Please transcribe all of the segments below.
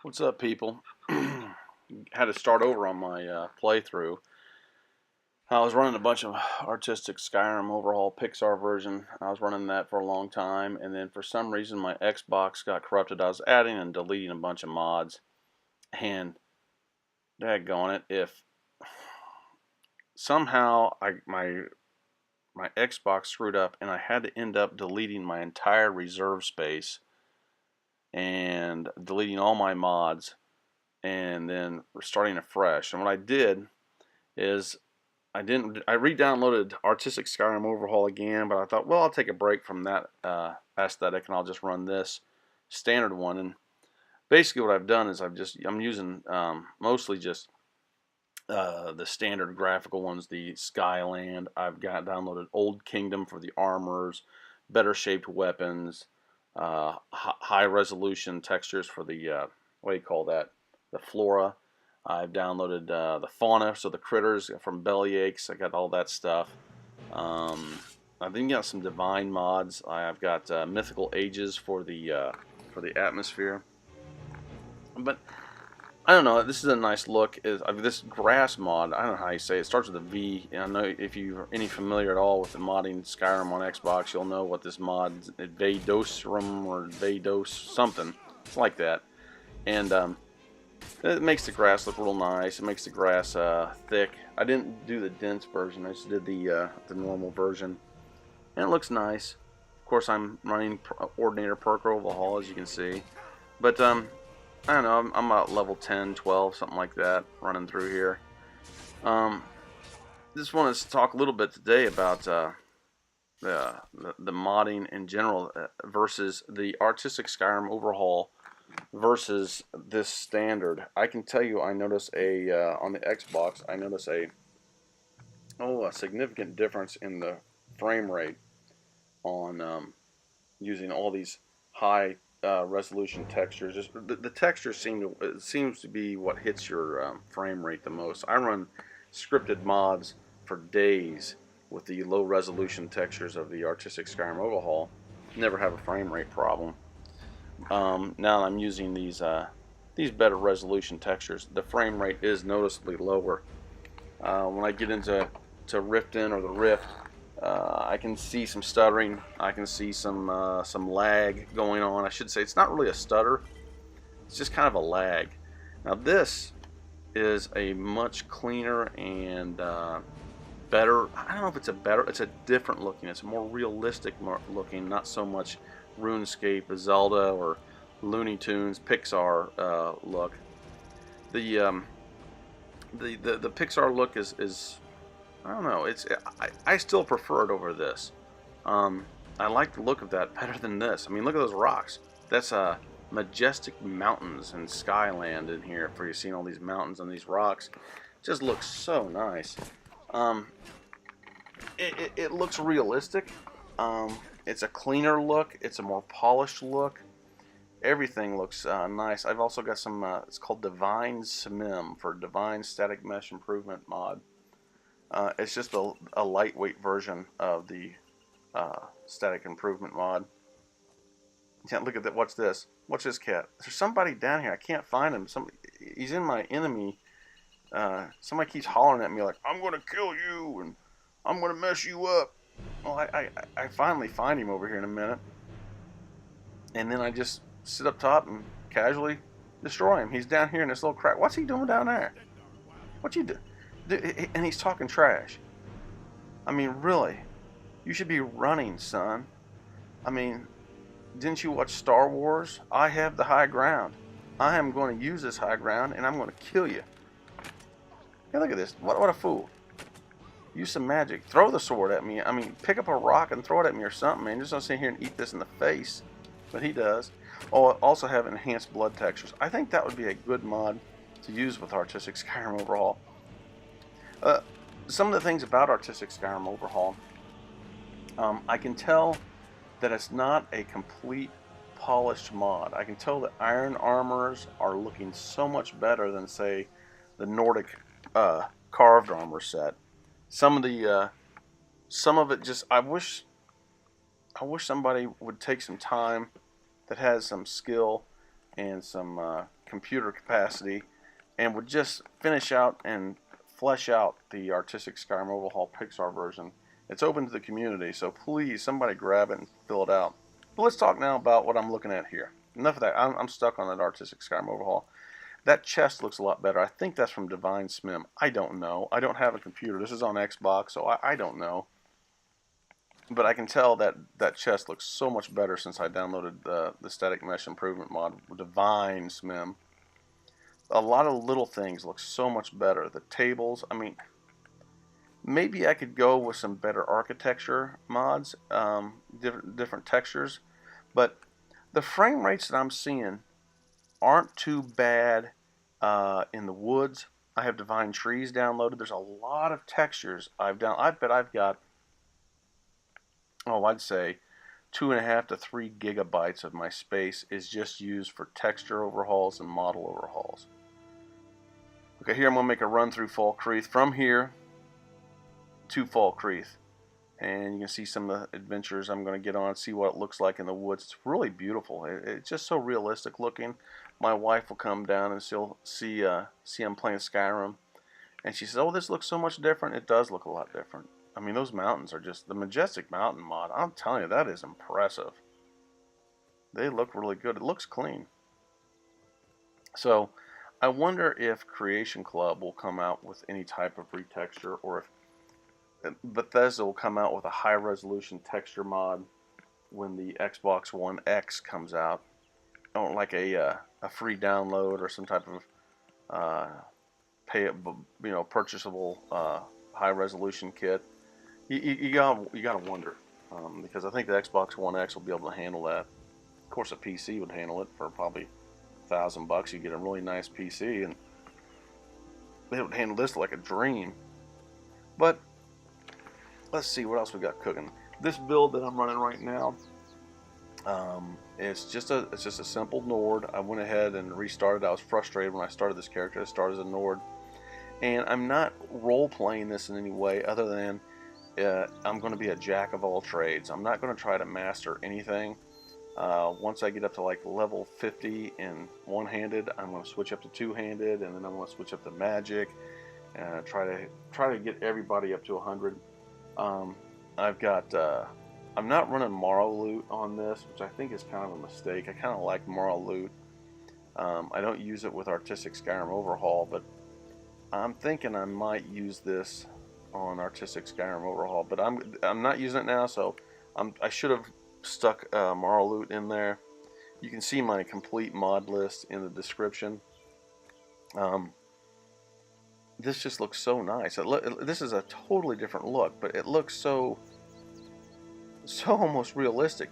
What's up, people? Had to start over on my playthrough. I was running a bunch of artistic Skyrim overhaul Pixar version. I was running that for a long time, and then for some reason my Xbox got corrupted. I was adding and deleting a bunch of mods, and daggone it, if somehow my Xbox screwed up and I had to end up deleting my entire reserve space and deleting all my mods and then starting afresh. And what I did is I re-downloaded Artistic Skyrim Overhaul again, but I thought, well, I'll take a break from that aesthetic and I'll just run this standard one. And basically what I've done is I'm using mostly just the standard graphical ones, the Skyland. I've got downloaded Old Kingdom for the armors, better shaped weapons, high resolution textures for the what do you call that? The flora. I've downloaded the fauna, so the critters from bellyaches. I got all that stuff. I've even got some divine mods. I've got mythical ages for the atmosphere. But I don't know. This is a nice look. This grass mod, I don't know how you say it. It starts with a V. And I know if you're any familiar at all with the modding Skyrim on Xbox, you'll know what this mod is. Veydosebrom or Veydos something. It's like that. And it makes the grass look real nice. It makes the grass thick. I didn't do the dense version. I just did the normal version. And it looks nice. Of course, I'm running Ordinator Perk overhaul, as you can see. But I don't know, I'm about level 10, 12, something like that, running through here. Just wanted to talk a little bit today about the modding in general versus the Artistic Skyrim Overhaul versus this standard. I can tell you, I notice on the Xbox, I notice a significant difference in the frame rate on using all these high resolution textures. Just the textures seems to be what hits your frame rate the most. I run scripted mods for days with the low resolution textures of the Artistic Skyrim Overhaul. Never have a frame rate problem. Now I'm using these better resolution textures. The frame rate is noticeably lower. When I get into Riften or the Rift, I can see some stuttering. I can see some lag going on. I should say it's not really a stutter. It's just kind of a lag. Now this is a much cleaner and better. I don't know if it's a better. It's a different looking. It's a more realistic looking. Not so much RuneScape, Zelda, or Looney Tunes, Pixar look. The Pixar look is I don't know. I still prefer it over this. I like the look of that better than this. I mean, look at those rocks. That's majestic mountains and Skyland in here. For you seeing all these mountains and these rocks, just looks so nice. It looks realistic. It's a cleaner look. It's a more polished look. Everything looks nice. I've also got some. It's called Divine SMIM for Divine Static Mesh Improvement mod. It's just a lightweight version of the static improvement mod. Can't look at that. What's this? What's this cat? There's somebody down here. I can't find him. He's in my enemy. Somebody keeps hollering at me like, "I'm gonna kill you and I'm gonna mess you up." Well, I finally find him over here in a minute, and then I just sit up top and casually destroy him. He's down here in this little crack. What's he doing down there? What you do? And he's talking trash. I mean, really, you should be running, son. I mean, didn't you watch Star Wars? I have the high ground. I am going to use this high ground, and I'm going to kill you. Hey, look at this. What a fool. Use some magic. Throw the sword at me. I mean, pick up a rock and throw it at me or something, man. Just don't sit here and eat this in the face. But he does. Oh, I also have enhanced blood textures. I think that would be a good mod to use with Artistic Skyrim Overhaul. Some of the things about Artistic Skyrim Overhaul, I can tell that it's not a complete polished mod. I can tell that iron armors are looking so much better than, say, the Nordic carved armor set. Some of it just, I wish somebody would take some time that has some skill and some computer capacity, and would just finish out and flesh out the artistic Skyrim overhaul Pixar version. It's open to the community, so please somebody grab it and fill it out. But let's talk now about what I'm looking at here. Enough of that. I'm stuck on that artistic Skyrim overhaul. That chest looks a lot better. I think that's from Divine SMIM. I don't know. I don't have a computer. This is on Xbox, so I don't know. But I can tell that that chest looks so much better since I downloaded the static mesh improvement mod, Divine SMIM. A lot of little things look so much better. The tables, I mean, maybe I could go with some better architecture mods, different textures, but the frame rates that I'm seeing aren't too bad in the woods. I have Divine Trees downloaded. There's a lot of textures I bet I've got, oh, I'd say 2.5 to 3 gigabytes of my space is just used for texture overhauls and model overhauls. Okay, here I'm going to make a run through Falkreath from here to Falkreath. And you can see some of the adventures I'm going to get on, see what it looks like in the woods. It's really beautiful. It's just so realistic looking. My wife will come down and she'll see I'm playing Skyrim. And she says, oh, this looks so much different. It does look a lot different. I mean, those mountains are just, the Majestic Mountain mod, I'm telling you, that is impressive. They look really good. It looks clean. So, I wonder if Creation Club will come out with any type of retexture, or if Bethesda will come out with a high-resolution texture mod when the Xbox One X comes out, like a free download or some type of purchasable high-resolution kit. You gotta wonder, because I think the Xbox One X will be able to handle that. Of course, a PC would handle it for probably $1,000. You get a really nice PC, and they would handle this like a dream. But let's see what else we got cooking. This build that I'm running right now, it's just a simple Nord. I went ahead and restarted. I was frustrated when I started this character. I started as a Nord, and I'm not role playing this in any way other than I'm going to be a jack of all trades. I'm not going to try to master anything. Once I get up to like level 50 in one-handed, I'm going to switch up to two-handed, and then I'm going to switch up to magic, and try to get everybody up to 100. I've got I'm not running Morrow Loot on this, which I think is kind of a mistake. I kind of like Morrow Loot. I don't use it with Artistic Skyrim Overhaul, but I'm thinking I might use this on Artistic Skyrim Overhaul. But I'm not using it now, so I should have stuck Morrow Loot in there. You can see my complete mod list in the description. This just looks so nice. This is a totally different look, but it looks so almost realistic.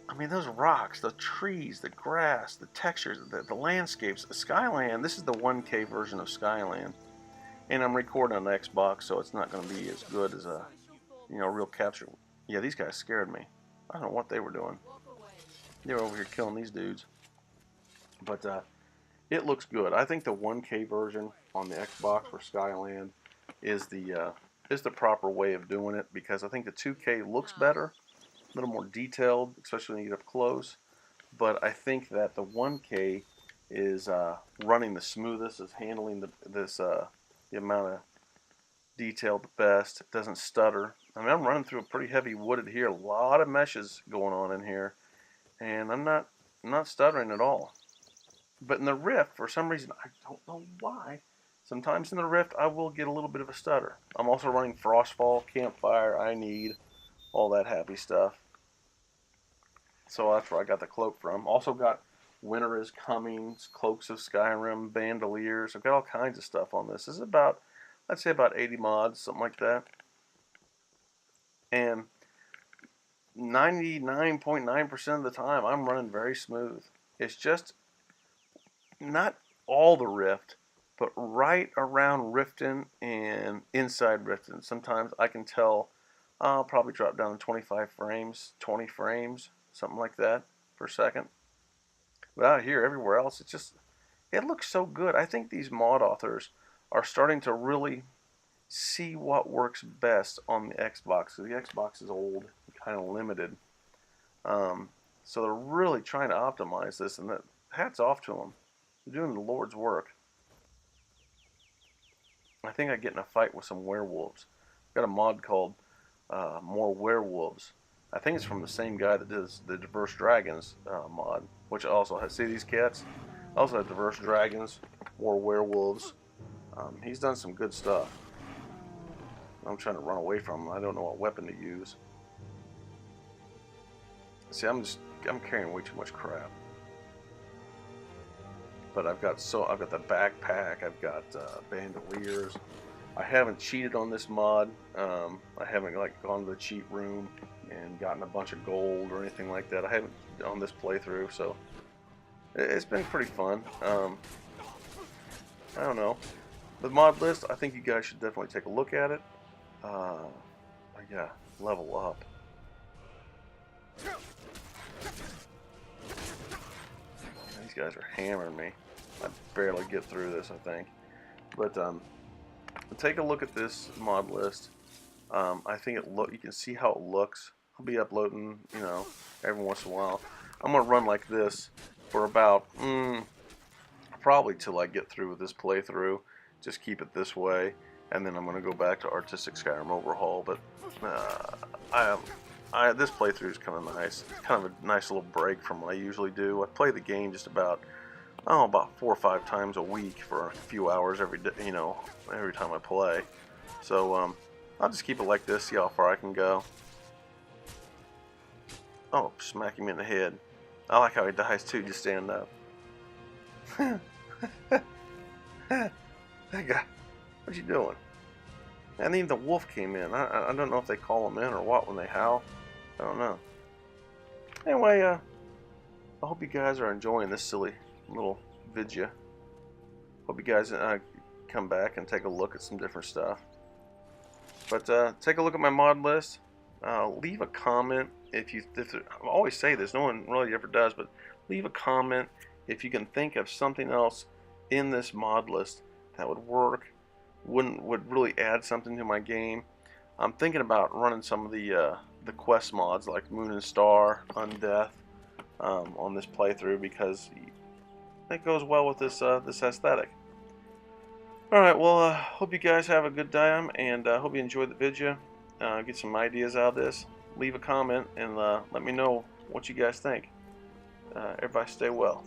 I mean, those rocks, the trees, the grass, the textures, the landscapes, the Skyland. This is the 1K version of Skyland, and I'm recording on the Xbox, so it's not going to be as good as a real capture. Yeah, these guys scared me. I don't know what they were doing. They were over here killing these dudes. But it looks good. I think the 1K version on the Xbox for Skyland is the proper way of doing it, because I think the 2K looks better, a little more detailed, especially when you get up close. But I think that the 1K is running the smoothest, is handling the amount of detail the best. It doesn't stutter. I mean, I'm running through a pretty heavy wooded here, a lot of meshes going on in here, and I'm not stuttering at all. But in the Rift, for some reason, I don't know why, sometimes in the Rift I will get a little bit of a stutter. I'm also running Frostfall, Campfire, iNeed, all that happy stuff. So that's where I got the cloak from. Also got Winter is Coming, Cloaks of Skyrim, Bandoliers. I've got all kinds of stuff on this. This is about, I'd say about 80 mods, something like that. And 99.9% of the time, I'm running very smooth. It's just not all the Rift, but right around Riften and inside Riften. Sometimes I can tell I'll probably drop down to 25 frames, 20 frames, something like that per second. But out here, everywhere else, it looks so good. I think these mod authors are starting to really see what works best on the Xbox. So the Xbox is old, kind of limited. So they're really trying to optimize this, and that, hats off to them. They're doing the Lord's work. I think I get in a fight with some werewolves. Got a mod called More Werewolves. I think it's from the same guy that does the Diverse Dragons mod, which also has, see these cats? Also has Diverse Dragons, More Werewolves. He's done some good stuff. I'm trying to run away from him. I don't know what weapon to use. See, I'm carrying way too much crap. But I've got the backpack. I've got bandoliers. I haven't cheated on this mod. I haven't like gone to the cheat room and gotten a bunch of gold or anything like that. I haven't on this playthrough, so it's been pretty fun. I don't know. The mod list, I think you guys should definitely take a look at it. Yeah, level up. These guys are hammering me. I barely get through this, I think. But take a look at this mod list. I think you can see how it looks. I'll be uploading, you know, every once in a while. I'm gonna run like this for about probably till I get through with this playthrough. Just keep it this way, and then I'm gonna go back to Artistic Skyrim Overhaul. But this playthrough is kind of nice. It's kind of a nice little break from what I usually do. I play the game just about 4 or 5 times a week for a few hours every day, you know, every time I play. So I'll just keep it like this, see how far I can go. Oh, smack him in the head. I like how he dies too, just stand up. That guy, what you doing? And even the wolf came in. I don't know if they call him in or what when they howl. I don't know. Anyway, I hope you guys are enjoying this silly little video. Hope you guys come back and take a look at some different stuff. But take a look at my mod list. Leave a comment if I always say this, no one really ever does, but leave a comment if you can think of something else in this mod list that would work, would really add something to my game. I'm thinking about running some of the quest mods like Moon and Star, Undeath on this playthrough because it goes well with this this aesthetic. Alright, well, hope you guys have a good time, and hope you enjoyed the video. Get some ideas out of this. Leave a comment and let me know what you guys think. Everybody stay well.